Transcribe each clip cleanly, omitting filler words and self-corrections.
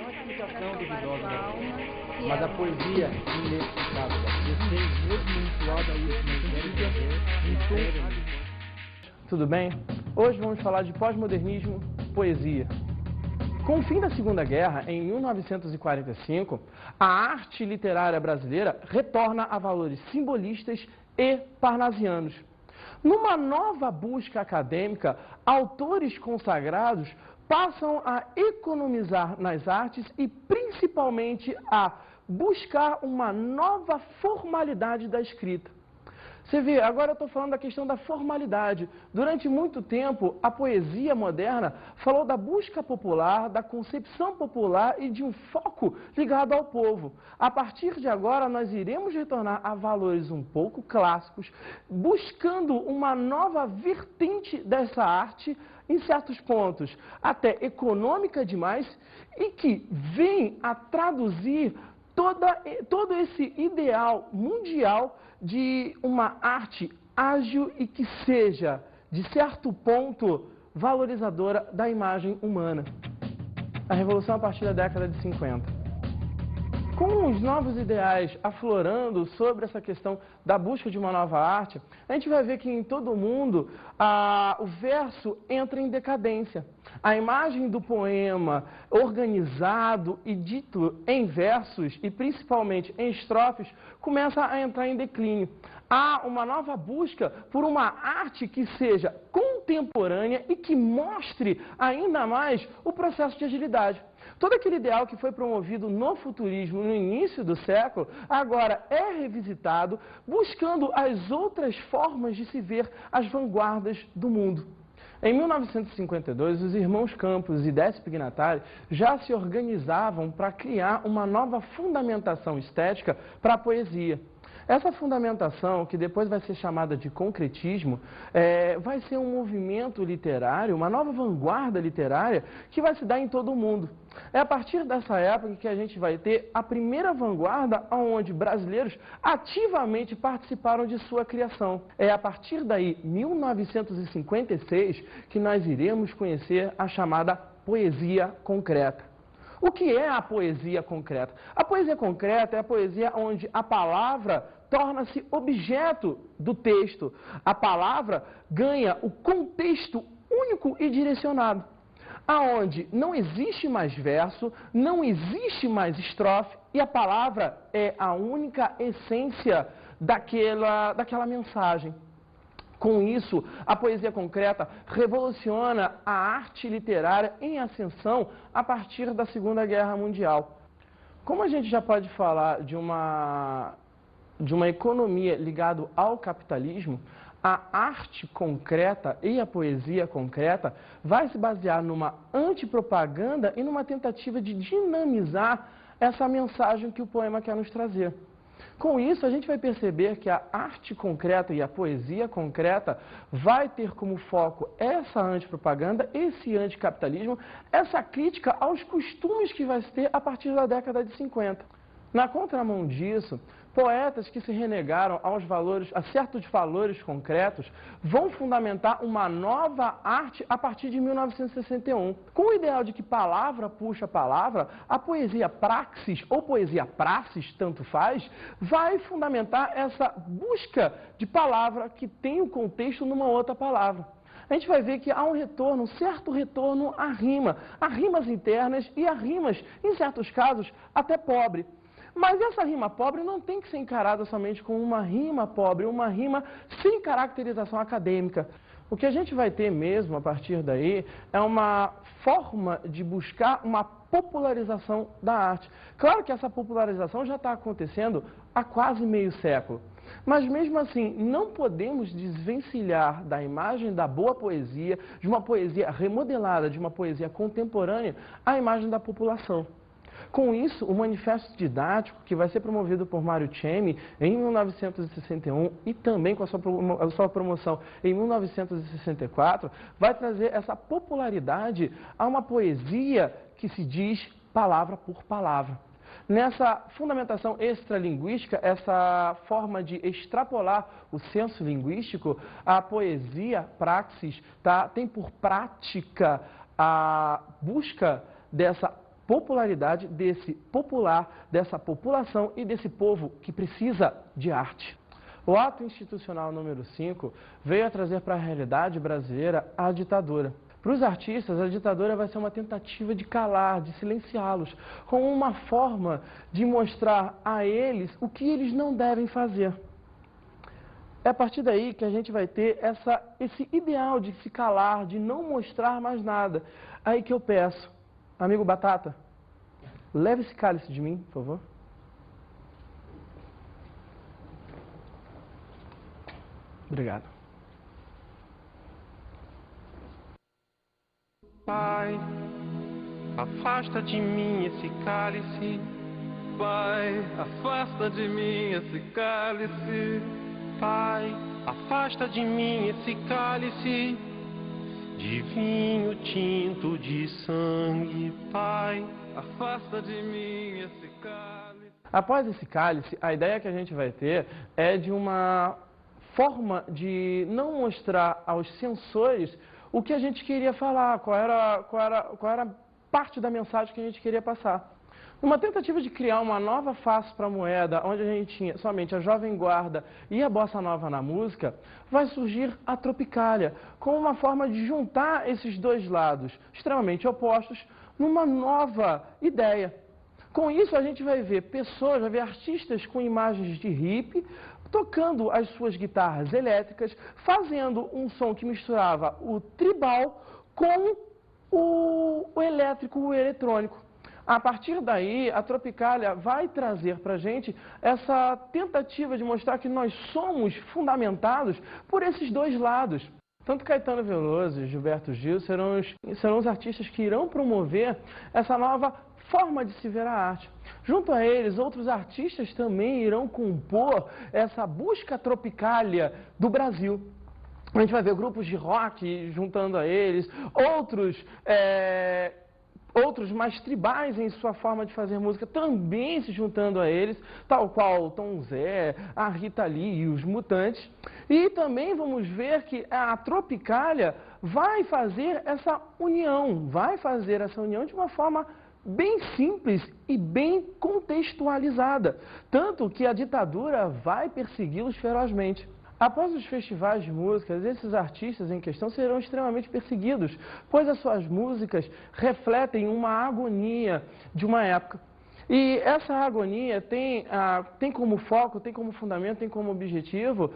Não a explicação duvidosa da ciência, mas a poesia inexplicável da ciência. Tudo bem? Hoje vamos falar de pós-modernismo, poesia. Com o fim da Segunda Guerra, em 1945, a arte literária brasileira retorna a valores simbolistas e parnasianos. Numa nova busca acadêmica, autores consagrados passam a economizar nas artes e principalmente a buscar uma nova formalidade da escrita. Você vê, agora eu estou falando da questão da formalidade. Durante muito tempo, a poesia moderna falou da busca popular, da concepção popular e de um foco ligado ao povo. A partir de agora, nós iremos retornar a valores um pouco clássicos, buscando uma nova vertente dessa arte em certos pontos, até econômica demais, e que vem a traduzir todo esse ideal mundial de uma arte ágil e que seja, de certo ponto, valorizadora da imagem humana. A revolução a partir da década de 50. Com os novos ideais aflorando sobre essa questão da busca de uma nova arte, a gente vai ver que em todo o mundo o verso entra em decadência. A imagem do poema organizado e dito em versos e principalmente em estrofes começa a entrar em declínio. Há uma nova busca por uma arte que seja contemporânea e que mostre ainda mais o processo de agilidade. Todo aquele ideal que foi promovido no futurismo no início do século, agora é revisitado, buscando as outras formas de se ver as vanguardas do mundo. Em 1952, os irmãos Campos e Décio Pignatari já se organizavam para criar uma nova fundamentação estética para a poesia. Essa fundamentação, que depois vai ser chamada de concretismo, vai ser um movimento literário, uma nova vanguarda literária que vai se dar em todo o mundo. É a partir dessa época que a gente vai ter a primeira vanguarda onde brasileiros ativamente participaram de sua criação. É a partir daí, 1956, que nós iremos conhecer a chamada poesia concreta. O que é a poesia concreta? A poesia concreta é a poesia onde a palavra torna-se objeto do texto. A palavra ganha o contexto único e direcionado, aonde não existe mais verso, não existe mais estrofe e a palavra é a única essência daquela mensagem. Com isso, a poesia concreta revoluciona a arte literária em ascensão a partir da Segunda Guerra Mundial. Como a gente já pode falar de uma economia ligada ao capitalismo, a arte concreta e a poesia concreta vai se basear numa antipropaganda e numa tentativa de dinamizar essa mensagem que o poema quer nos trazer. Com isso, a gente vai perceber que a arte concreta e a poesia concreta vai ter como foco essa antipropaganda, esse anticapitalismo, essa crítica aos costumes que vai se ter a partir da década de 50. Na contramão disso, poetas que se renegaram a certos valores concretos vão fundamentar uma nova arte a partir de 1961. Com o ideal de que palavra puxa palavra, a poesia praxis ou poesia praxis, tanto faz, vai fundamentar essa busca de palavra que tem o contexto numa outra palavra. A gente vai ver que há um certo retorno à rima, a rimas internas e a rimas, em certos casos, até pobre. Mas essa rima pobre não tem que ser encarada somente como uma rima pobre, uma rima sem caracterização acadêmica. O que a gente vai ter mesmo a partir daí é uma forma de buscar uma popularização da arte. Claro que essa popularização já está acontecendo há quase meio século. Mas mesmo assim, não podemos desvencilhar da imagem da boa poesia, de uma poesia remodelada, de uma poesia contemporânea, a imagem da população. Com isso, o Manifesto Didático, que vai ser promovido por Mário Cemi em 1961 e também com a sua promoção em 1964, vai trazer essa popularidade a uma poesia que se diz palavra por palavra. Nessa fundamentação extralinguística, essa forma de extrapolar o senso linguístico, a poesia praxis tem por prática a busca dessa popularidade desse popular, dessa população e desse povo que precisa de arte. O ato institucional número 5 veio a trazer para a realidade brasileira a ditadura. Para os artistas, a ditadura vai ser uma tentativa de calar, de silenciá-los, como uma forma de mostrar a eles o que eles não devem fazer. É a partir daí que a gente vai ter esse ideal de se calar, de não mostrar mais nada. Aí que eu peço, amigo Batata, leve esse cálice de mim, por favor. Obrigado. Pai, afasta de mim esse cálice. Pai, afasta de mim esse cálice. Pai, afasta de mim esse cálice de vinho tinto de sangue. Pai, afasta de mim esse cálice. Após esse cálice, a ideia que a gente vai ter é de uma forma de não mostrar aos censores o que a gente queria falar, qual era parte da mensagem que a gente queria passar. Numa tentativa de criar uma nova face para a moeda, onde a gente tinha somente a Jovem Guarda e a Bossa Nova na música, vai surgir a Tropicália, como uma forma de juntar esses dois lados extremamente opostos numa nova ideia. Com isso, a gente vai ver pessoas, vai ver artistas com imagens de hippie, tocando as suas guitarras elétricas, fazendo um som que misturava o tribal com o elétrico, o eletrônico. A partir daí, a Tropicália vai trazer para a gente essa tentativa de mostrar que nós somos fundamentados por esses dois lados. Tanto Caetano Veloso e Gilberto Gil serão os artistas que irão promover essa nova forma de se ver a arte. Junto a eles, outros artistas também irão compor essa busca tropicália do Brasil. A gente vai ver grupos de rock juntando a eles, outros mais tribais em sua forma de fazer música também se juntando a eles, tal qual o Tom Zé, a Rita Lee e os Mutantes. E também vamos ver que a Tropicália vai fazer essa união de uma forma bem simples e bem contextualizada, tanto que a ditadura vai persegui-los ferozmente. Após os festivais de músicas, esses artistas em questão serão extremamente perseguidos, pois as suas músicas refletem uma agonia de uma época. E essa agonia tem como foco, tem como fundamento, tem como objetivo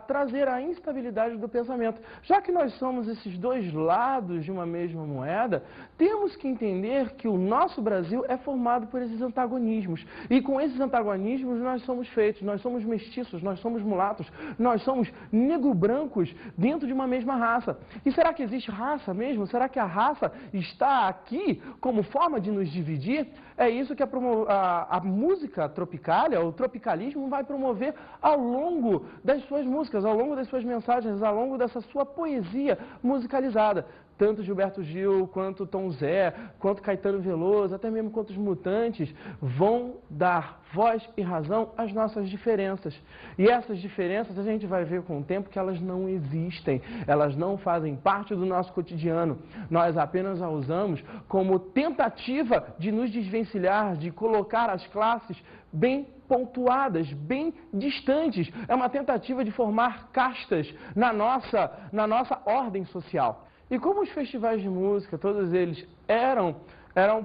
trazer a instabilidade do pensamento. Já que nós somos esses dois lados de uma mesma moeda, temos que entender que o nosso Brasil é formado por esses antagonismos. E com esses antagonismos nós somos feitos, nós somos mestiços, nós somos mulatos, nós somos negro-brancos dentro de uma mesma raça. E será que existe raça mesmo? Será que a raça está aqui como forma de nos dividir? É isso que a música tropicália, o tropicalismo, vai promover ao longo das suas músicas, ao longo das suas mensagens, ao longo dessa sua poesia musicalizada. Tanto Gilberto Gil, quanto Tom Zé, quanto Caetano Veloso, até mesmo quanto os Mutantes, vão dar voz e razão às nossas diferenças. E essas diferenças a gente vai ver com o tempo que elas não existem, elas não fazem parte do nosso cotidiano. Nós apenas a usamos como tentativa de nos desvencilhar, de colocar as classes bem pontuadas, bem distantes. É uma tentativa de formar castas na nossa ordem social. E como os festivais de música, todos eles eram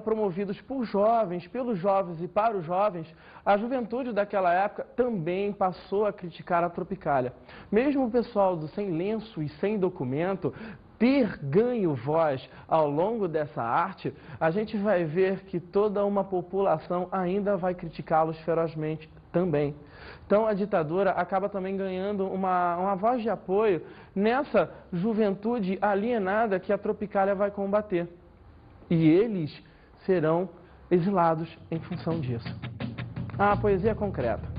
promovidos por jovens, pelos jovens e para os jovens, a juventude daquela época também passou a criticar a Tropicália. Mesmo o pessoal do sem lenço e sem documento ter ganho voz ao longo dessa arte, a gente vai ver que toda uma população ainda vai criticá-los ferozmente também. Então a ditadura acaba também ganhando uma voz de apoio nessa juventude alienada que a Tropicália vai combater. E eles serão exilados em função disso. A poesia concreta.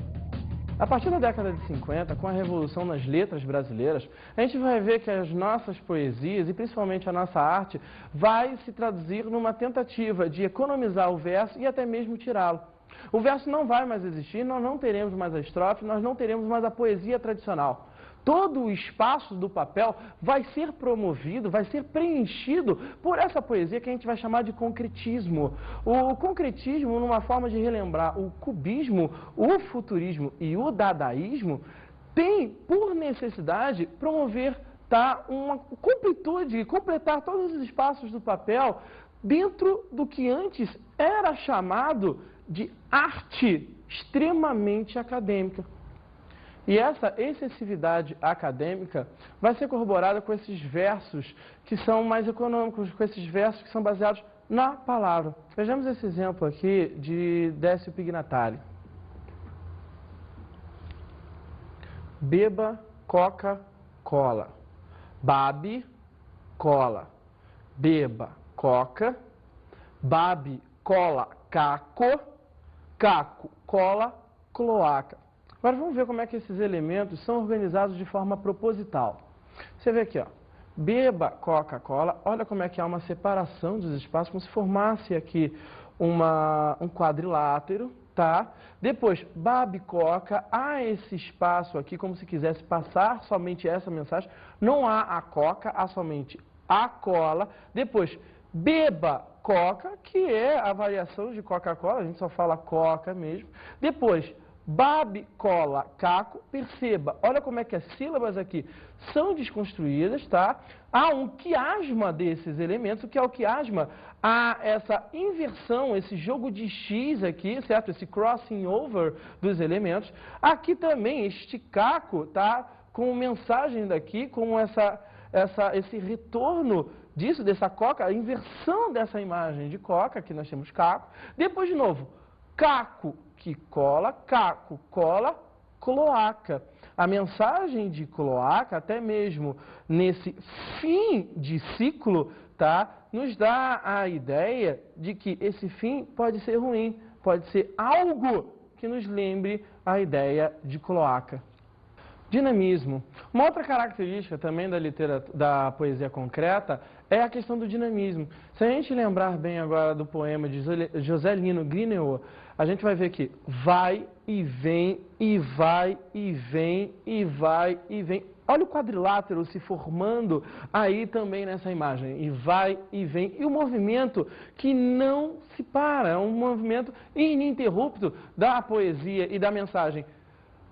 A partir da década de 50, com a revolução nas letras brasileiras, a gente vai ver que as nossas poesias, e principalmente a nossa arte, vai se traduzir numa tentativa de economizar o verso e até mesmo tirá-lo. O verso não vai mais existir, nós não teremos mais a estrofe, nós não teremos mais a poesia tradicional. todo o espaço do papel vai ser promovido, vai ser preenchido por essa poesia que a gente vai chamar de concretismo. O concretismo, numa forma de relembrar o cubismo, o futurismo e o dadaísmo, tem por necessidade promover uma completude, completar todos os espaços do papel dentro do que antes era chamado de arte extremamente acadêmica. E essa excessividade acadêmica vai ser corroborada com esses versos que são mais econômicos, com esses versos que são baseados na palavra. Vejamos esse exemplo aqui de Décio Pignatari. Beba Coca-Cola. Babe cola. Beba coca. Babe cola caco. Caco cola cloaca. Agora vamos ver como é que esses elementos são organizados de forma proposital. Você vê aqui, ó, beba Coca-Cola, olha como é que há uma separação dos espaços, como se formasse aqui um quadrilátero, tá? Depois, babe Coca, há esse espaço aqui como se quisesse passar somente essa mensagem, não há a Coca, há somente a cola. Depois, beba Coca, que é a variação de Coca-Cola, a gente só fala Coca mesmo. Depois, babe, cola, caco, perceba, olha como é que as sílabas aqui são desconstruídas, tá? Há um quiasma desses elementos. O que é o quiasma? Há essa inversão, esse jogo de X aqui, certo? Esse crossing over dos elementos. Aqui também, este caco, tá? Com mensagem daqui, com esse retorno disso, dessa coca, a inversão dessa imagem de coca, aqui nós temos caco. Depois, de novo, caco, que cola, caco, cola, cloaca. A mensagem de cloaca, até mesmo nesse fim de ciclo, tá, nos dá a ideia de que esse fim pode ser ruim, pode ser algo que nos lembre a ideia de cloaca. Dinamismo. Uma outra característica também da poesia concreta é a questão do dinamismo. Se a gente lembrar bem agora do poema de José Lino Greenaway, a gente vai ver que vai e vem, e vai e vem, e vai e vem. Olha o quadrilátero se formando aí também nessa imagem. E vai e vem. E o movimento que não se para, é um movimento ininterrupto da poesia e da mensagem.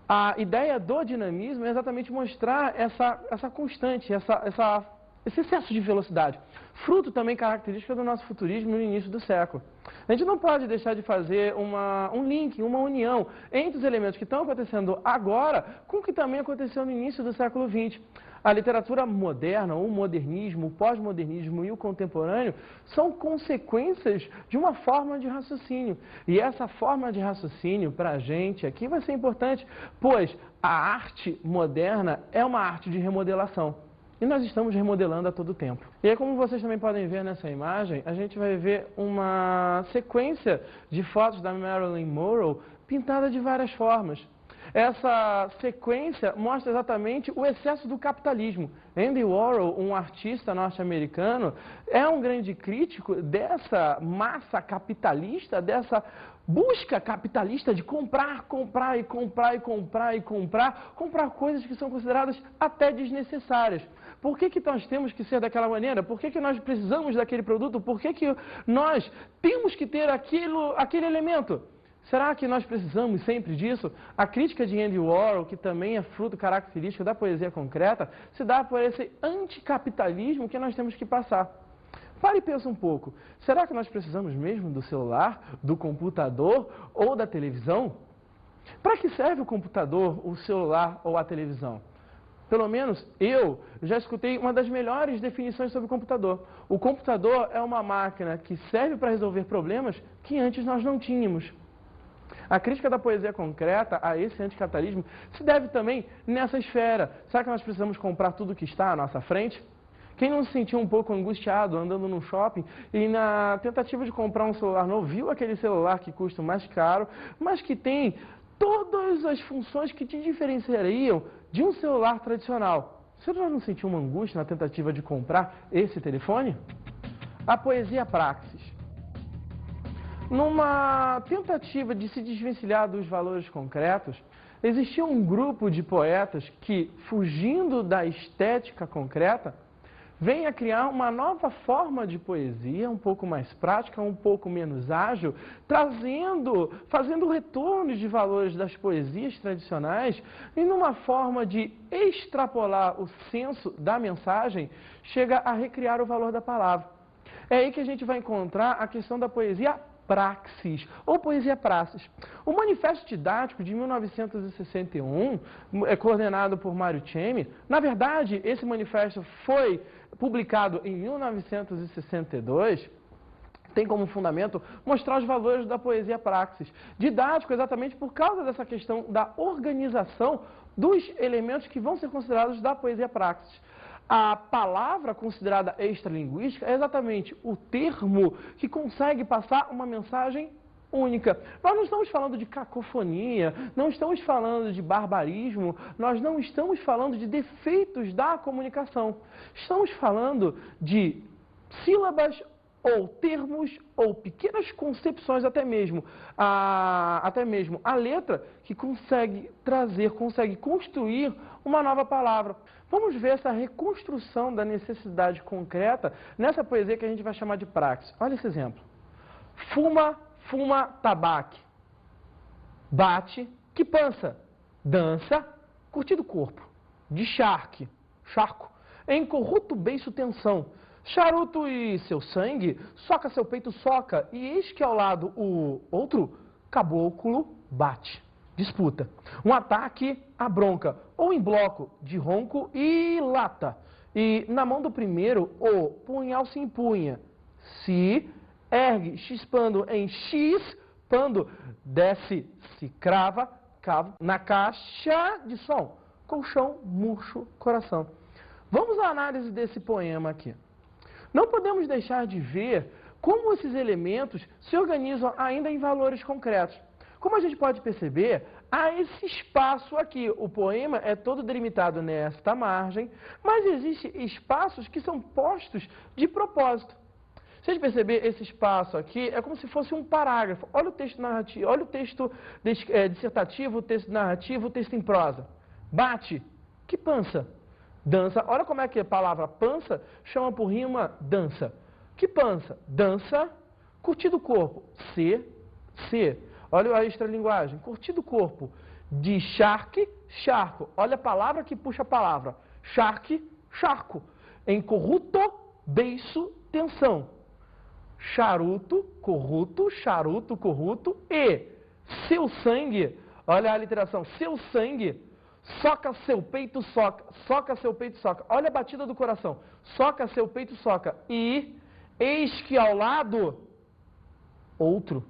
A ideia do dinamismo é exatamente mostrar essa constante, esse excesso de velocidade. Fruto também característica do nosso futurismo no início do século. A gente não pode deixar de fazer um link, uma união entre os elementos que estão acontecendo agora com o que também aconteceu no início do século XX. A literatura moderna, o modernismo, o pós-modernismo e o contemporâneo são consequências de uma forma de raciocínio. E essa forma de raciocínio, para a gente aqui, vai ser importante, pois a arte moderna é uma arte de remodelação. E nós estamos remodelando a todo tempo. E aí, como vocês também podem ver nessa imagem, a gente vai ver uma sequência de fotos da Marilyn Monroe pintada de várias formas. Essa sequência mostra exatamente o excesso do capitalismo. Andy Warhol, um artista norte-americano, é um grande crítico dessa massa capitalista, dessa busca capitalista de comprar, comprar e comprar e comprar e comprar coisas que são consideradas até desnecessárias. Por que nós temos que ser daquela maneira? Por que nós precisamos daquele produto? Por que nós temos que ter aquele elemento? Será que nós precisamos sempre disso? A crítica de Andy Warhol, que também é fruto característico da poesia concreta, se dá por esse anticapitalismo que nós temos que passar. Pare e pensa um pouco. Será que nós precisamos mesmo do celular, do computador ou da televisão? Para que serve o computador, o celular ou a televisão? Pelo menos eu já escutei uma das melhores definições sobre o computador. O computador é uma máquina que serve para resolver problemas que antes nós não tínhamos. A crítica da poesia concreta a esse anticapitalismo se deve também nessa esfera. Será que nós precisamos comprar tudo que está à nossa frente? Quem não se sentiu um pouco angustiado andando num shopping e na tentativa de comprar um celular novo, viu aquele celular que custa mais caro, mas que tem todas as funções que te diferenciariam de um celular tradicional? Você já não sentiu uma angústia na tentativa de comprar esse telefone? A poesia praxis. Numa tentativa de se desvencilhar dos valores concretos, existia um grupo de poetas que, fugindo da estética concreta, vem a criar uma nova forma de poesia, um pouco mais prática, um pouco menos ágil, fazendo retornos de valores das poesias tradicionais e numa forma de extrapolar o senso da mensagem, chega a recriar o valor da palavra. É aí que a gente vai encontrar a questão da poesia praxis, ou poesia praxis. O Manifesto Didático de 1961, coordenado por Mário Cemi, na verdade, esse manifesto foi publicado em 1962, tem como fundamento mostrar os valores da poesia praxis. Didático exatamente por causa dessa questão da organização dos elementos que vão ser considerados da poesia praxis. A palavra considerada extralinguística é exatamente o termo que consegue passar uma mensagem única. Nós não estamos falando de cacofonia, não estamos falando de barbarismo, nós não estamos falando de defeitos da comunicação. Estamos falando de sílabas ou termos ou pequenas concepções, até mesmo a letra que consegue construir uma nova palavra. Vamos ver essa reconstrução da necessidade concreta nessa poesia que a gente vai chamar de praxis. Olha esse exemplo. Fuma, tabaque. Bate, que pança. Dança, curtido corpo. De charco. Em corrupto beiço tensão. Charuto e seu sangue, soca seu peito soca. E eis que ao lado o outro, caboclo bate. Disputa. Um ataque à bronca, ou em bloco, de ronco e lata. E na mão do primeiro, o punhal se empunha. Se ergue, chispando em X-pando, desce, se crava, cavo, na caixa de som, colchão, murcho, coração. Vamos à análise desse poema aqui. Não podemos deixar de ver como esses elementos se organizam ainda em valores concretos. Como a gente pode perceber, há esse espaço aqui. O poema é todo delimitado nesta margem, mas existem espaços que são postos de propósito. Se a gente perceber esse espaço aqui, é como se fosse um parágrafo. Olha o texto narrativo, olha o texto dissertativo, o texto narrativo, o texto em prosa. Bate, que pança. Dança, olha como é que a palavra pança chama por rima dança. Que pança? Dança, curtido corpo. Se. Olha a extralinguagem. Curtido corpo. De charco. Olha a palavra que puxa a palavra. Charco. Em corrupto, beiço, tensão. Charuto, corrupto e seu sangue. Olha a literação. Seu sangue. Soca seu peito, soca seu peito, soca. Olha a batida do coração. Soca seu peito, soca. E eis que ao lado, outro.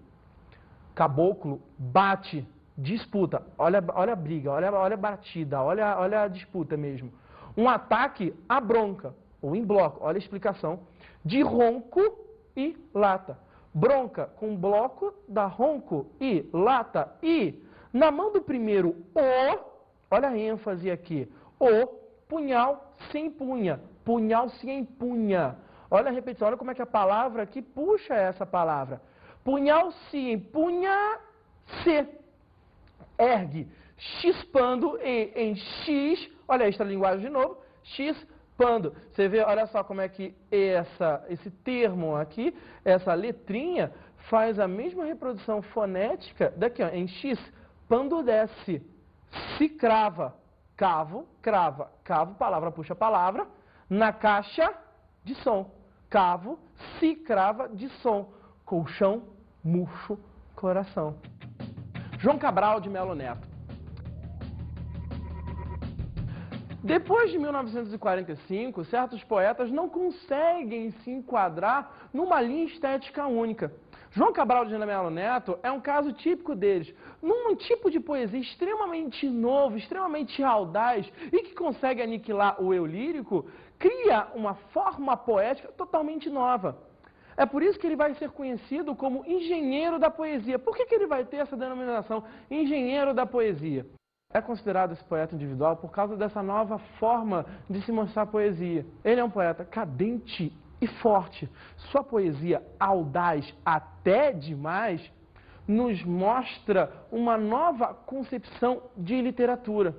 Caboclo bate, disputa. Olha a briga, olha a batida, olha a disputa mesmo. Um ataque à bronca, ou em bloco, olha a explicação. De ronco e lata. Bronca com bloco, dá ronco e lata. E na mão do primeiro, olha a ênfase aqui. O punhal se empunha. Punhal se empunha. Olha a repetição, olha como é que a palavra aqui puxa essa palavra. Punhal se empunha, se ergue, chispando e em X, olha a extralinguagem de novo, chispando. Você vê, olha só como é que esse termo aqui, essa letrinha, faz a mesma reprodução fonética daqui, ó, em X, pando desce. Se crava, cavo, crava, cavo, palavra puxa palavra, na caixa de som. Cavo, se crava de som. Colchão, murcho, coração. João Cabral de Melo Neto. Depois de 1945, certos poetas não conseguem se enquadrar numa linha estética única. João Cabral de Melo Neto é um caso típico deles, num tipo de poesia extremamente novo, extremamente audaz e que consegue aniquilar o eu lírico, cria uma forma poética totalmente nova. É por isso que ele vai ser conhecido como engenheiro da poesia. Por que ele vai ter essa denominação, engenheiro da poesia? É considerado esse poeta individual por causa dessa nova forma de se mostrar poesia. Ele é um poeta cadente e forte. Sua poesia audaz até demais nos mostra uma nova concepção de literatura,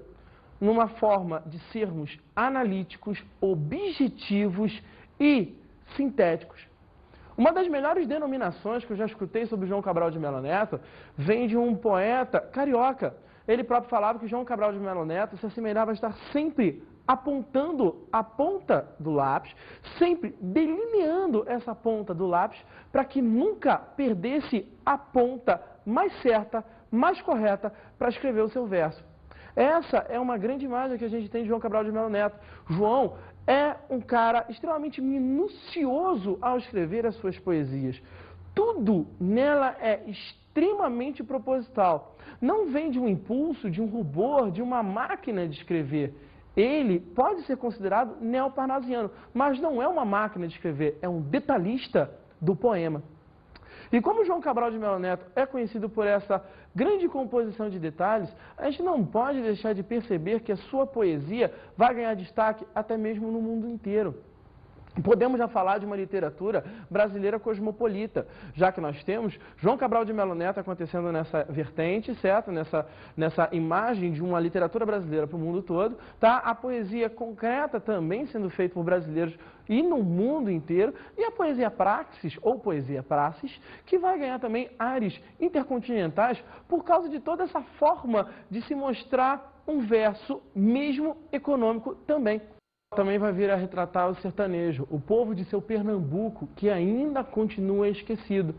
numa forma de sermos analíticos, objetivos e sintéticos. Uma das melhores denominações que eu já escutei sobre João Cabral de Melo Neto vem de um poeta carioca. Ele próprio falava que João Cabral de Melo Neto se assemelhava a estar sempre apontando a ponta do lápis, sempre delineando essa ponta do lápis, para que nunca perdesse a ponta mais certa, mais correta para escrever o seu verso. Essa é uma grande imagem que a gente tem de João Cabral de Melo Neto. João é um cara extremamente minucioso ao escrever as suas poesias. Tudo nela é extremamente proposital. Não vem de um impulso, de um rubor, de uma máquina de escrever. Ele pode ser considerado neoparnasiano, mas não é uma máquina de escrever, é um detalhista do poema. E como João Cabral de Melo Neto é conhecido por essa grande composição de detalhes, a gente não pode deixar de perceber que a sua poesia vai ganhar destaque até mesmo no mundo inteiro. Podemos já falar de uma literatura brasileira cosmopolita, já que nós temos João Cabral de Melo Neto acontecendo nessa vertente, certo? Nessa imagem de uma literatura brasileira para o mundo todo, tá? A poesia concreta também sendo feita por brasileiros e no mundo inteiro, e a poesia praxis, ou poesia praxis, que vai ganhar também ares intercontinentais por causa de toda essa forma de se mostrar um verso, mesmo econômico também. Também vai vir a retratar o sertanejo, o povo de seu Pernambuco, que ainda continua esquecido.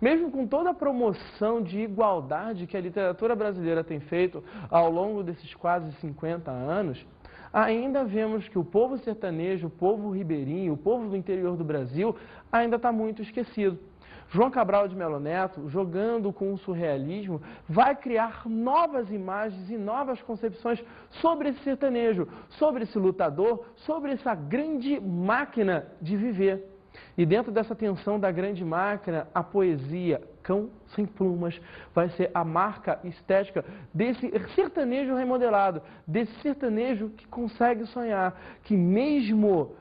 Mesmo com toda a promoção de igualdade que a literatura brasileira tem feito ao longo desses quase 50 anos, ainda vemos que o povo sertanejo, o povo ribeirinho, o povo do interior do Brasil, ainda está muito esquecido. João Cabral de Melo Neto, jogando com o surrealismo, vai criar novas imagens e novas concepções sobre esse sertanejo, sobre esse lutador, sobre essa grande máquina de viver. E dentro dessa tensão da grande máquina, a poesia Cão Sem Plumas vai ser a marca estética desse sertanejo remodelado, desse sertanejo que consegue sonhar, que mesmo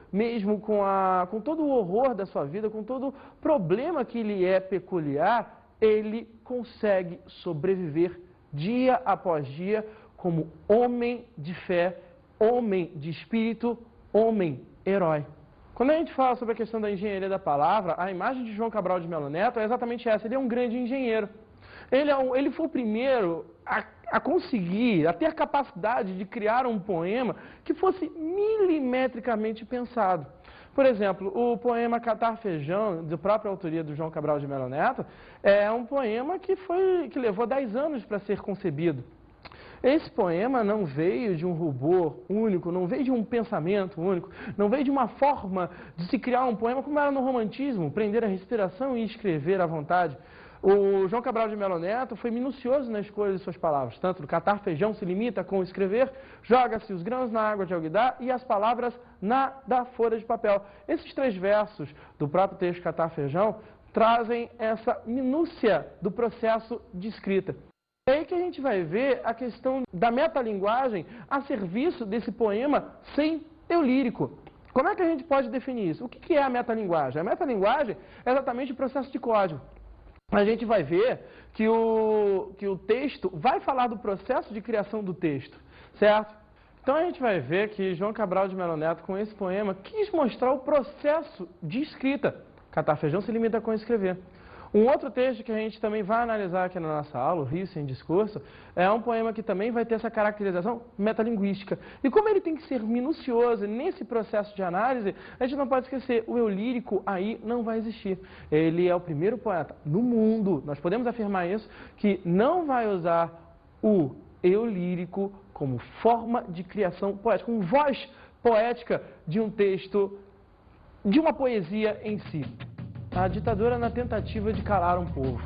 com todo o horror da sua vida, com todo o problema que lhe é peculiar, ele consegue sobreviver dia após dia como homem de fé, homem de espírito, homem herói. Quando a gente fala sobre a questão da engenharia da palavra, a imagem de João Cabral de Melo Neto é exatamente essa. Ele é um grande engenheiro. Ele foi o primeiro a conseguir, a ter a capacidade de criar um poema que fosse milimetricamente pensado. Por exemplo, o poema Catar Feijão, de própria autoria do João Cabral de Melo Neto, é um poema que levou 10 anos para ser concebido. Esse poema não veio de um rubor único, não veio de um pensamento único, não veio de uma forma de se criar um poema como era no romantismo, prender a respiração e escrever à vontade. O João Cabral de Melo Neto foi minucioso na escolha de suas palavras. Tanto no Catar Feijão se limita com escrever, joga-se os grãos na água de alguidar e as palavras da folha de papel. Esses 3 versos do próprio texto Catar Feijão trazem essa minúcia do processo de escrita. É aí que a gente vai ver a questão da metalinguagem a serviço desse poema sem eu lírico. Como é que a gente pode definir isso? O que é a metalinguagem? A metalinguagem é exatamente o processo de código. A gente vai ver que o texto vai falar do processo de criação do texto, certo? Então a gente vai ver que João Cabral de Melo Neto, com esse poema, quis mostrar o processo de escrita. Catar Feijão se limita com escrever. Um outro texto que a gente também vai analisar aqui na nossa aula, o Rio Sem Discurso, é um poema que também vai ter essa caracterização metalinguística. E como ele tem que ser minucioso nesse processo de análise, a gente não pode esquecer, o eu lírico aí não vai existir. Ele é o primeiro poeta no mundo, nós podemos afirmar isso, que não vai usar o eu lírico como forma de criação poética, como voz poética de um texto, de uma poesia em si. A ditadura na tentativa de calar um povo.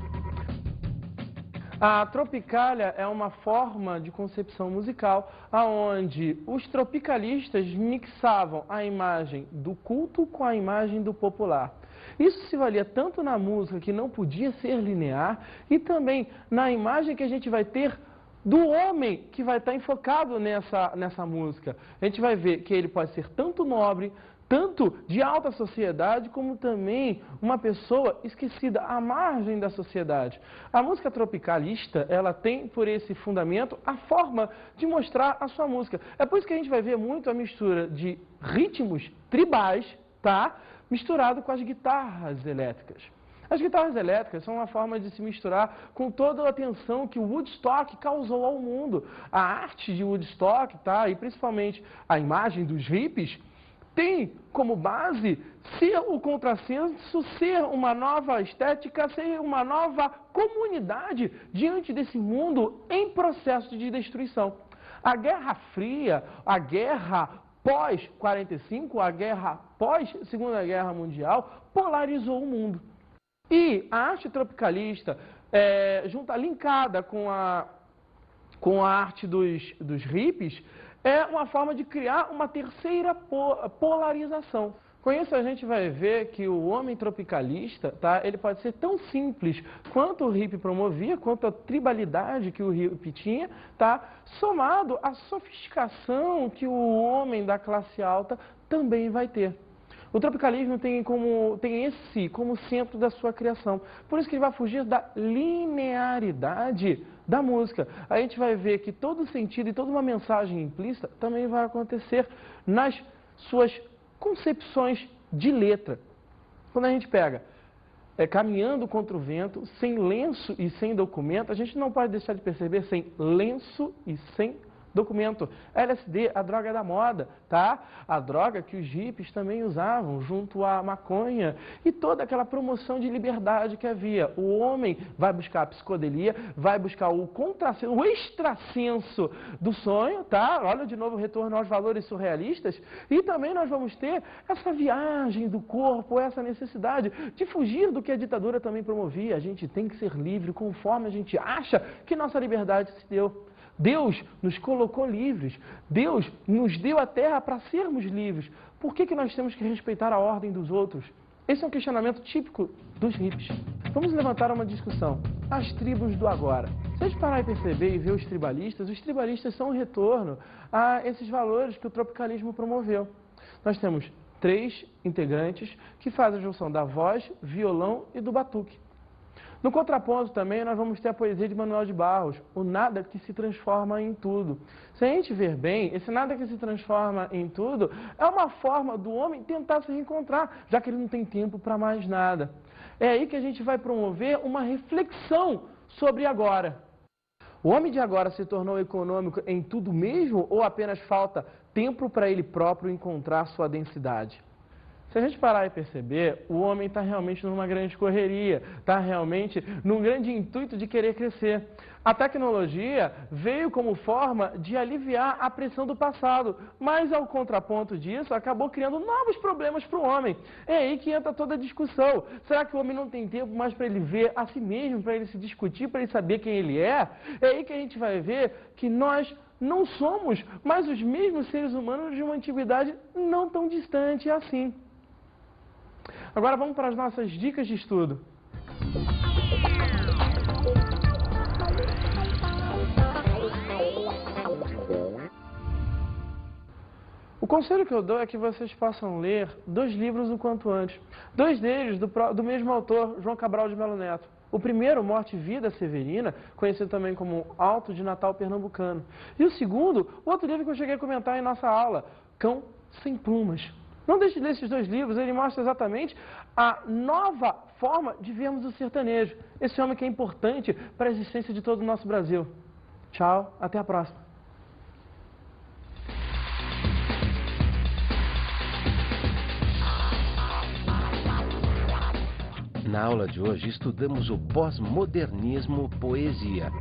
A tropicália é uma forma de concepção musical onde os tropicalistas mixavam a imagem do culto com a imagem do popular. Isso se valia tanto na música, que não podia ser linear, e também na imagem que a gente vai ter do homem que vai estar enfocado nessa música. A gente vai ver que ele pode ser tanto nobre, tanto de alta sociedade, como também uma pessoa esquecida, à margem da sociedade. A música tropicalista, ela tem por esse fundamento a forma de mostrar a sua música. É por isso que a gente vai ver muito a mistura de ritmos tribais, tá? Misturado com as guitarras elétricas. As guitarras elétricas são uma forma de se misturar com toda a atenção que o Woodstock causou ao mundo. A arte de Woodstock, tá? E principalmente a imagem dos hippies, tem como base ser o contrassenso, ser uma nova estética, ser uma nova comunidade diante desse mundo em processo de destruição. A Guerra Fria, a guerra pós-45, a guerra pós-Segunda Guerra Mundial, polarizou o mundo. E a arte tropicalista, linkada com a arte dos hippies, é uma forma de criar uma terceira polarização. Com isso a gente vai ver que o homem tropicalista, tá, ele pode ser tão simples quanto o hippie promovia, quanto a tribalidade que o hippie tinha, tá, somado à sofisticação que o homem da classe alta também vai ter. O tropicalismo tem esse como centro da sua criação. Por isso que ele vai fugir da linearidade da música. A gente vai ver que todo sentido e toda uma mensagem implícita também vai acontecer nas suas concepções de letra. Quando a gente pega caminhando contra o vento, sem lenço e sem documento, a gente não pode deixar de perceber sem lenço e sem documento. LSD, a droga da moda, tá? A droga que os hippies também usavam junto à maconha e toda aquela promoção de liberdade que havia. O homem vai buscar a psicodelia, vai buscar o contrassenso, o extrasenso do sonho, tá? Olha de novo o retorno aos valores surrealistas. E também nós vamos ter essa viagem do corpo, essa necessidade de fugir do que a ditadura também promovia. A gente tem que ser livre conforme a gente acha que nossa liberdade se deu. Deus nos colocou livres. Deus nos deu a terra para sermos livres. Por que nós temos que respeitar a ordem dos outros? Esse é um questionamento típico dos hippies. Vamos levantar uma discussão. As tribos do agora. Se a gente parar e perceber e ver os tribalistas são um retorno a esses valores que o tropicalismo promoveu. Nós temos 3 integrantes que fazem a junção da voz, violão e do batuque. No contraponto também nós vamos ter a poesia de Manuel de Barros, o nada que se transforma em tudo. Se a gente ver bem, esse nada que se transforma em tudo é uma forma do homem tentar se reencontrar, já que ele não tem tempo para mais nada. É aí que a gente vai promover uma reflexão sobre agora. O homem de agora se tornou econômico em tudo mesmo ou apenas falta tempo para ele próprio encontrar sua densidade? Se a gente parar e perceber, o homem está realmente numa grande correria, está realmente num grande intuito de querer crescer. A tecnologia veio como forma de aliviar a pressão do passado, mas ao contraponto disso, acabou criando novos problemas para o homem. É aí que entra toda a discussão. Será que o homem não tem tempo mais para ele ver a si mesmo, para ele se discutir, para ele saber quem ele é? É aí que a gente vai ver que nós não somos mais os mesmos seres humanos de uma antiguidade não tão distante assim. Agora vamos para as nossas dicas de estudo. O conselho que eu dou é que vocês possam ler 2 livros o quanto antes. 2 deles do mesmo autor, João Cabral de Melo Neto. O primeiro, Morte e Vida Severina, conhecido também como Alto de Natal Pernambucano. E o segundo, o outro livro que eu cheguei a comentar em nossa aula, Cão Sem Plumas. Não deixe de ler esses 2 livros, ele mostra exatamente a nova forma de vermos o sertanejo. Esse homem que é importante para a existência de todo o nosso Brasil. Tchau, até a próxima. Na aula de hoje estudamos o pós-modernismo poesia.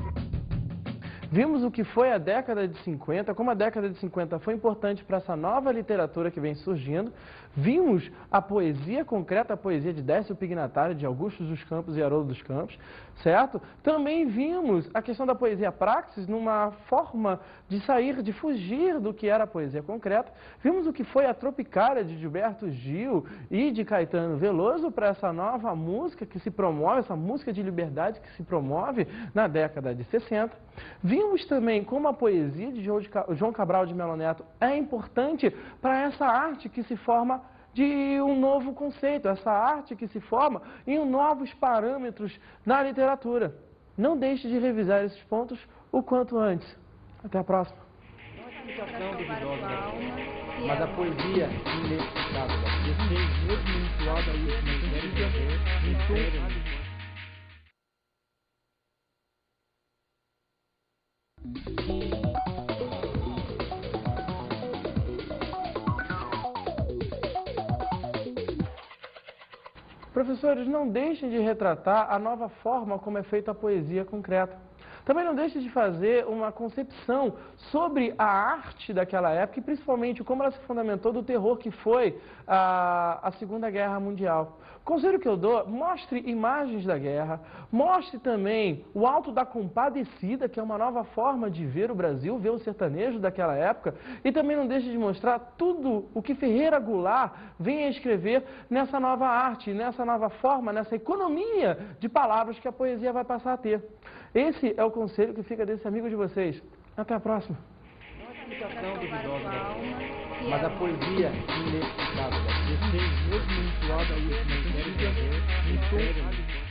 Vimos o que foi a década de 50, como a década de 50 foi importante para essa nova literatura que vem surgindo. Vimos a poesia concreta, a poesia de Décio Pignatari, de Augusto dos Campos e Haroldo dos Campos, certo? Também vimos a questão da poesia praxis numa forma de sair, de fugir do que era a poesia concreta. Vimos o que foi a Tropicália de Gilberto Gil e de Caetano Veloso para essa nova música que se promove, essa música de liberdade que se promove na década de 60. Vimos também como a poesia de João Cabral de Melo Neto é importante para essa arte que se forma de um novo conceito, essa arte que se forma em novos parâmetros na literatura. Não deixe de revisar esses pontos o quanto antes. Até a próxima. Não a explicação duvidosa, mas a poesia inexplicável. Esse mesmo entoada aí, em tom. Professores, não deixem de retratar a nova forma como é feita a poesia concreta. Também não deixem de fazer uma concepção sobre a arte daquela época e principalmente como ela se fundamentou do terror que foi a Segunda Guerra Mundial. O conselho que eu dou, mostre imagens da guerra, mostre também o Alto da Compadecida, que é uma nova forma de ver o Brasil, ver o sertanejo daquela época, e também não deixe de mostrar tudo o que Ferreira Goulart vem a escrever nessa nova arte, nessa nova forma, nessa economia de palavras que a poesia vai passar a ter. Esse é o conselho que fica desse amigo de vocês. Até a próxima. Não a explicação duvidosa, mas a poesia inexplicável. Esse mesmo entoada aí, em tom.